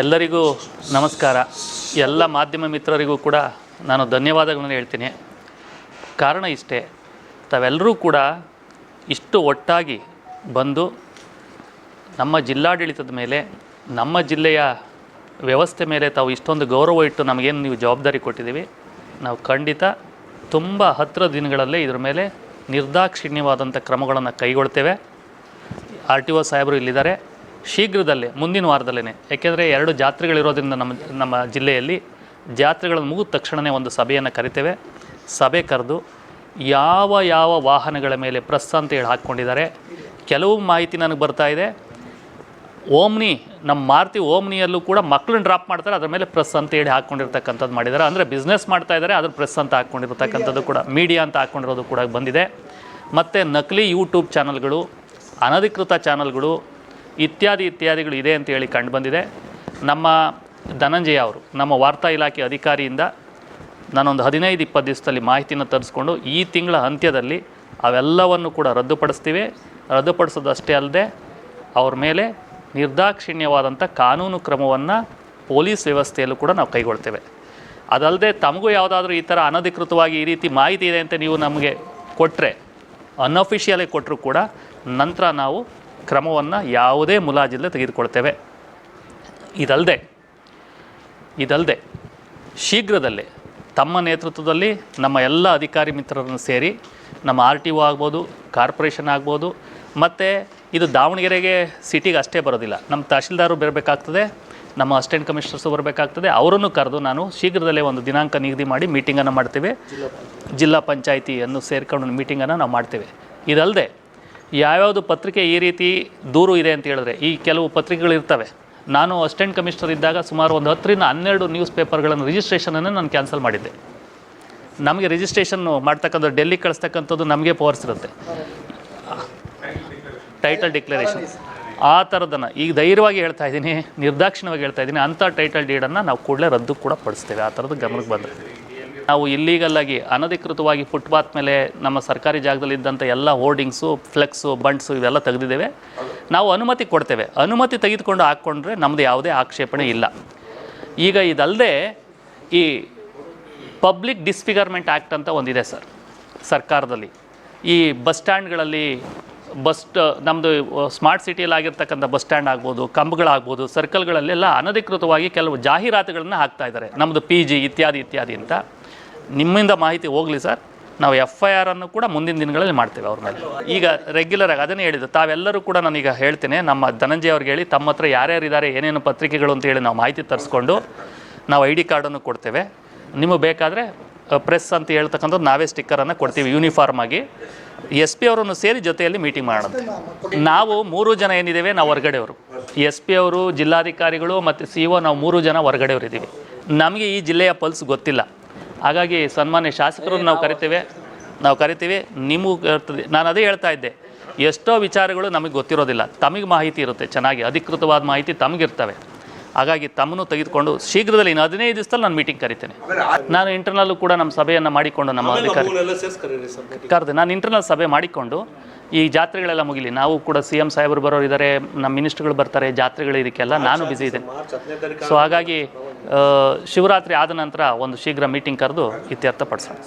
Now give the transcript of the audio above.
ಎಲ್ಲರಿಗೂ ನಮಸ್ಕಾರ. ಎಲ್ಲ ಮಾಧ್ಯಮ ಮಿತ್ರರಿಗೂ ಕೂಡ ನಾನು ಧನ್ಯವಾದಗಳನ್ನು ಹೇಳ್ತೀನಿ. ಕಾರಣ ಇಷ್ಟೇ, ತಾವೆಲ್ಲರೂ ಕೂಡ ಇಷ್ಟು ಒಟ್ಟಾಗಿ ಬಂದು ನಮ್ಮ ಜಿಲ್ಲಾಡಳಿತದ ಮೇಲೆ, ನಮ್ಮ ಜಿಲ್ಲೆಯ ವ್ಯವಸ್ಥೆ ಮೇಲೆ ತಾವು ಇಷ್ಟೊಂದು ಗೌರವ ಇಟ್ಟು ನಮಗೇನು ನೀವು ಜವಾಬ್ದಾರಿ ಕೊಟ್ಟಿದ್ದೀವಿ, ನಾವು ಖಂಡಿತ ತುಂಬ ಹತ್ತಿರ ದಿನಗಳಲ್ಲೇ ಇದ್ರ ಮೇಲೆ ನಿರ್ದಾಕ್ಷಿಣ್ಯವಾದಂಥ ಕ್ರಮಗಳನ್ನು ಕೈಗೊಳ್ತೇವೆ. RTO ಸಾಹೇಬರು ಇಲ್ಲಿದ್ದಾರೆ. ಶೀಘ್ರದಲ್ಲೇ ಮುಂದಿನ ವಾರದಲ್ಲೇ, ಯಾಕೆಂದರೆ 2 ಜಾತ್ರೆಗಳಿರೋದ್ರಿಂದ ನಮ್ಮ ಜಿಲ್ಲೆಯಲ್ಲಿ ಜಾತ್ರೆಗಳನ್ನು ಮುಗಿದ ತಕ್ಷಣವೇ ಒಂದು ಸಭೆಯನ್ನು ಕರಿತೇವೆ. ಸಭೆ ಕರೆದು ಯಾವ ವಾಹನಗಳ ಮೇಲೆ ಪ್ರೆಸ್ ಅಂತ ಹೇಳಿ ಹಾಕ್ಕೊಂಡಿದ್ದಾರೆ. ಕೆಲವು ಮಾಹಿತಿ ನನಗೆ ಬರ್ತಾ ಇದೆ, ಓಮ್ನಿ, ನಮ್ಮ ಮಾರುತಿ ಓಮ್ನಿಯಲ್ಲೂ ಕೂಡ ಮಕ್ಕಳನ್ನ ಡ್ರಾಪ್ ಮಾಡ್ತಾರೆ, ಅದರ ಮೇಲೆ ಪ್ರೆಸ್ ಅಂತ ಹೇಳಿ ಹಾಕ್ಕೊಂಡಿರ್ತಕ್ಕಂಥದ್ದು ಮಾಡಿದ್ದಾರೆ. ಅಂದರೆ ಬಿಸ್ನೆಸ್ ಮಾಡ್ತಾ ಇದ್ದಾರೆ, ಅದ್ರ ಪ್ರೆಸ್ ಅಂತ ಹಾಕ್ಕೊಂಡಿರ್ತಕ್ಕಂಥದ್ದು ಕೂಡ, ಮೀಡಿಯಾ ಅಂತ ಹಾಕ್ಕೊಂಡಿರೋದು ಕೂಡ ಬಂದಿದೆ. ಮತ್ತು ನಕಲಿ ಯೂಟ್ಯೂಬ್ ಚಾನಲ್ಗಳು, ಅನಧಿಕೃತ ಚಾನಲ್ಗಳು ಇತ್ಯಾದಿಗಳು ಇದೆ ಅಂತ ಹೇಳಿ ಕಂಡು ಬಂದಿದೆ. ನಮ್ಮ ಧನಂಜಯ ಅವರು, ನಮ್ಮ ವಾರ್ತಾ ಇಲಾಖೆ ಅಧಿಕಾರಿಯಿಂದ ನಾನೊಂದು 15-20 ದಿವಸದಲ್ಲಿ ಮಾಹಿತಿನ ತರಿಸ್ಕೊಂಡು ಈ ತಿಂಗಳ ಅಂತ್ಯದಲ್ಲಿ ಅವೆಲ್ಲವನ್ನು ಕೂಡ ರದ್ದುಪಡಿಸ್ತೀವಿ. ರದ್ದುಪಡಿಸೋದಷ್ಟೇ ಅಲ್ಲದೆ ಅವ್ರ ಮೇಲೆ ನಿರ್ದಾಕ್ಷಿಣ್ಯವಾದಂಥ ಕಾನೂನು ಕ್ರಮವನ್ನು ಪೊಲೀಸ್ ವ್ಯವಸ್ಥೆಯಲ್ಲೂ ಕೂಡ ನಾವು ಕೈಗೊಳ್ತೇವೆ. ಅದಲ್ಲದೆ ತಮಗೂ ಯಾವುದಾದ್ರೂ ಈ ಥರ ಅನಧಿಕೃತವಾಗಿ ಈ ರೀತಿ ಮಾಹಿತಿ ಇದೆ ಅಂತ ನೀವು ನಮಗೆ ಕೊಟ್ಟರೆ, ಅನ್ಅಫಿಷಿಯಲಾಗಿ ಕೊಟ್ಟರೂ ಕೂಡ ನಂತರ ನಾವು ಕ್ರಮವನ್ನು ಯಾವುದೇ ಮುಲಾಜಿಲ್ಲದೆ ತೆಗೆದುಕೊಳ್ತೇವೆ. ಇದಲ್ಲದೆ ಶೀಘ್ರದಲ್ಲೇ ತಮ್ಮ ನೇತೃತ್ವದಲ್ಲಿ ನಮ್ಮ ಎಲ್ಲ ಅಧಿಕಾರಿ ಮಿತ್ರರನ್ನು ಸೇರಿ, ನಮ್ಮ RTO ಆಗ್ಬೋದು, ಕಾರ್ಪೊರೇಷನ್ ಆಗ್ಬೋದು, ಮತ್ತು ಇದು ದಾವಣಗೆರೆಗೆ ಸಿಟಿಗೆ ಅಷ್ಟೇ ಬರೋದಿಲ್ಲ, ನಮ್ಮ ತಹಶೀಲ್ದಾರು ಬರಬೇಕಾಗ್ತದೆ, ನಮ್ಮ ಅಸಿಸ್ಟೆಂಟ್ ಕಮಿಷನರ್ಸು ಬರಬೇಕಾಗ್ತದೆ. ಅವರನ್ನು ಕರೆದು ನಾನು ಶೀಘ್ರದಲ್ಲೇ ಒಂದು ದಿನಾಂಕ ನಿಗದಿ ಮಾಡಿ ಮೀಟಿಂಗನ್ನು ಮಾಡ್ತೇವೆ. ಜಿಲ್ಲಾ ಪಂಚಾಯಿತಿಯನ್ನು ಸೇರಿಕೊಂಡು ಮೀಟಿಂಗನ್ನು ನಾವು ಮಾಡ್ತೇವೆ. ಇದಲ್ಲದೆ ಯಾವ್ಯಾವುದು ಪತ್ರಿಕೆ ಈ ರೀತಿ ದೂರು ಇದೆ ಅಂತ ಹೇಳಿದ್ರೆ, ಈ ಕೆಲವು ಪತ್ರಿಕೆಗಳಿರ್ತವೆ. ನಾನು ಅಸಿಸ್ಟೆಂಟ್ ಕಮಿಷನರ್ ಇದ್ದಾಗ ಸುಮಾರು ಒಂದು 10-12 ನ್ಯೂಸ್ ಪೇಪರ್ಗಳನ್ನು ರಿಜಿಸ್ಟ್ರೇಷನನ್ನು ನಾನು ಕ್ಯಾನ್ಸಲ್ ಮಾಡಿದ್ದೆ. ನಮಗೆ ರಿಜಿಸ್ಟ್ರೇಷನ್ ಮಾಡ್ತಕ್ಕಂಥದ್ದು, ಡೆಲ್ಲಿ ಕಳಿಸ್ತಕ್ಕಂಥದ್ದು ನಮಗೆ ಪವರ್ಸ್ ಇರುತ್ತೆ, ಟೈಟಲ್ ಡಿಕ್ಲರೇಷನ್ ಆ ಥರದನ್ನು ಈಗ ಧೈರ್ಯವಾಗಿ ಹೇಳ್ತಾ ಇದ್ದೀನಿ, ನಿರ್ದಾಕ್ಷಿಣ್ಯವಾಗಿ ಹೇಳ್ತಾ ಇದ್ದೀನಿ. ಅಂಥ ಟೈಟಲ್ ಡೀಡನ್ನು ನಾವು ಕೂಡಲೇ ರದ್ದು ಕೂಡ ಪಡಿಸ್ತೇವೆ. ಆ ಥರದ್ದು ಗಮನಕ್ಕೆ ಬಂದರೆ ನಾವು ಇಲ್ಲೀಗಲ್ಲಾಗಿ ಅನಧಿಕೃತವಾಗಿ ಫುಟ್ಪಾತ್ ಮೇಲೆ ನಮ್ಮ ಸರ್ಕಾರಿ ಜಾಗದಲ್ಲಿದ್ದಂಥ ಎಲ್ಲ ಹೋರ್ಡಿಂಗ್ಸು, ಫ್ಲೆಕ್ಸು, ಬಂಡ್ಸು ಇವೆಲ್ಲ ತೆಗೆದಿದ್ದೇವೆ. ನಾವು ಅನುಮತಿ ಕೊಡ್ತೇವೆ. ಅನುಮತಿ ತೆಗೆದುಕೊಂಡು ಹಾಕ್ಕೊಂಡ್ರೆ ನಮ್ಮದು ಯಾವುದೇ ಆಕ್ಷೇಪಣೆ ಇಲ್ಲ. ಈಗ ಇದಲ್ಲದೆ ಈ ಪಬ್ಲಿಕ್ ಡಿಸ್ಫಿಗರ್ಮೆಂಟ್ ಆ್ಯಕ್ಟ್ ಅಂತ ಒಂದಿದೆ ಸರ್ ಸರ್ಕಾರದಲ್ಲಿ. ಈ ಬಸ್ ಸ್ಟ್ಯಾಂಡ್ಗಳಲ್ಲಿ ನಮ್ಮದು ಸ್ಮಾರ್ಟ್ ಸಿಟಿಯಲ್ಲಿ ಆಗಿರ್ತಕ್ಕಂಥ ಬಸ್ ಸ್ಟ್ಯಾಂಡ್ ಆಗ್ಬೋದು, ಕಂಬಗಳಾಗ್ಬೋದು, ಸರ್ಕಲ್ಗಳಲ್ಲೆಲ್ಲ ಅನಧಿಕೃತವಾಗಿ ಕೆಲವು ಜಾಹೀರಾತುಗಳನ್ನು ಹಾಕ್ತಾಯಿದ್ದಾರೆ, ನಮ್ಮದು PG ಇತ್ಯಾದಿ ಅಂತ. ನಿಮ್ಮಿಂದ ಮಾಹಿತಿ ಹೋಗಲಿ ಸರ್, ನಾವು FIR ಅನ್ನು ಕೂಡ ಮುಂದಿನ ದಿನಗಳಲ್ಲಿ ಮಾಡ್ತೇವೆ ಅವ್ರ ಮೇಲೆ. ಈಗ ರೆಗ್ಯುಲರಾಗಿ ಅದನ್ನೇ ಹೇಳಿದ್ದು, ತಾವೆಲ್ಲರೂ ಕೂಡ ನಾನೀಗ ಹೇಳ್ತೇನೆ, ನಮ್ಮ ಧನಂಜಯ ಅವ್ರಿಗೆ ಹೇಳಿ ತಮ್ಮ ಹತ್ರ ಯಾರ್ಯಾರಿದ್ದಾರೆ, ಏನೇನು ಪತ್ರಿಕೆಗಳು ಅಂತೇಳಿ ನಾವು ಮಾಹಿತಿ ತರಿಸ್ಕೊಂಡು ನಾವು ID ಕಾರ್ಡನ್ನು ಕೊಡ್ತೇವೆ. ನಿಮಗೆ ಬೇಕಾದರೆ ಪ್ರೆಸ್ ಅಂತ ಹೇಳ್ತಕ್ಕಂಥದ್ದು ನಾವೇ ಸ್ಟಿಕ್ಕರನ್ನು ಕೊಡ್ತೀವಿ ಯೂನಿಫಾರ್ಮ್ ಆಗಿ. SP ಅವರನ್ನು ಸೇರಿ ಜೊತೆಯಲ್ಲಿ ಮೀಟಿಂಗ್ ಮಾಡೋಣ. ನಾವು 3 ಜನ ಏನಿದ್ದೇವೆ, ನಾವು ಹೊರಗಡೆಯವರು, SP ಅವರು, ಜಿಲ್ಲಾಧಿಕಾರಿಗಳು ಮತ್ತು CO, ನಾವು 3 ಜನ ಹೊರಗಡೆಯವರು ಇದ್ದೀವಿ. ನಮಗೆ ಈ ಜಿಲ್ಲೆಯ ಪಲ್ಸ್ ಗೊತ್ತಿಲ್ಲ. ಹಾಗಾಗಿ ಸನ್ಮಾನ್ಯ ಶಾಸಕರನ್ನು ನಾವು ಕರಿತೀವಿ. ನಿಮಗೂ ಇರ್ತದೆ. ನಾನು ಅದೇ ಹೇಳ್ತಾ ಇದ್ದೆ, ಎಷ್ಟೋ ವಿಚಾರಗಳು ನಮಗೆ ಗೊತ್ತಿರೋದಿಲ್ಲ, ತಮಗೆ ಮಾಹಿತಿ ಇರುತ್ತೆ, ಚೆನ್ನಾಗಿ ಅಧಿಕೃತವಾದ ಮಾಹಿತಿ ತಮಗಿರ್ತವೆ. ಹಾಗಾಗಿ ತಮ್ಮನ್ನು ತೆಗೆದುಕೊಂಡು ಶೀಘ್ರದಲ್ಲಿ ಇನ್ನು 15 ದಿವಸದಲ್ಲಿ ನಾನು ಮೀಟಿಂಗ್ ಕರಿತೇನೆ. ನಾನು ಇಂಟರ್ನಲ್ಲೂ ಕೂಡ ನಮ್ಮ ಸಭೆಯನ್ನು ಮಾಡಿಕೊಂಡು, ನಮ್ಮ ಅಧಿಕಾರಿ ಕರೆದೆ, ನಾನು ಇಂಟರ್ನಲ್ ಸಭೆ ಮಾಡಿಕೊಂಡು ಈ ಜಾತ್ರೆಗಳೆಲ್ಲ ಮುಗಿಲಿ. ನಾವು ಕೂಡ CM ಸಾಹೇಬರು ಬರೋರು ಇದ್ದಾರೆ, ನಮ್ಮ ಮಿನಿಸ್ಟ್ರುಗಳು ಬರ್ತಾರೆ, ಜಾತ್ರೆಗಳು ಇದಕ್ಕೆಲ್ಲ ನಾನು ಬ್ಯುಸಿ ಇದ್ದೇನೆ. ಸೊ ಹಾಗಾಗಿ ಶಿವರಾತ್ರಿ ಆದ ನಂತರ ಒಂದು ಶೀಘ್ರ ಮೀಟಿಂಗ್ ಕರೆದು ಇತ್ಯರ್ಥಪಡಿಸೋಣ.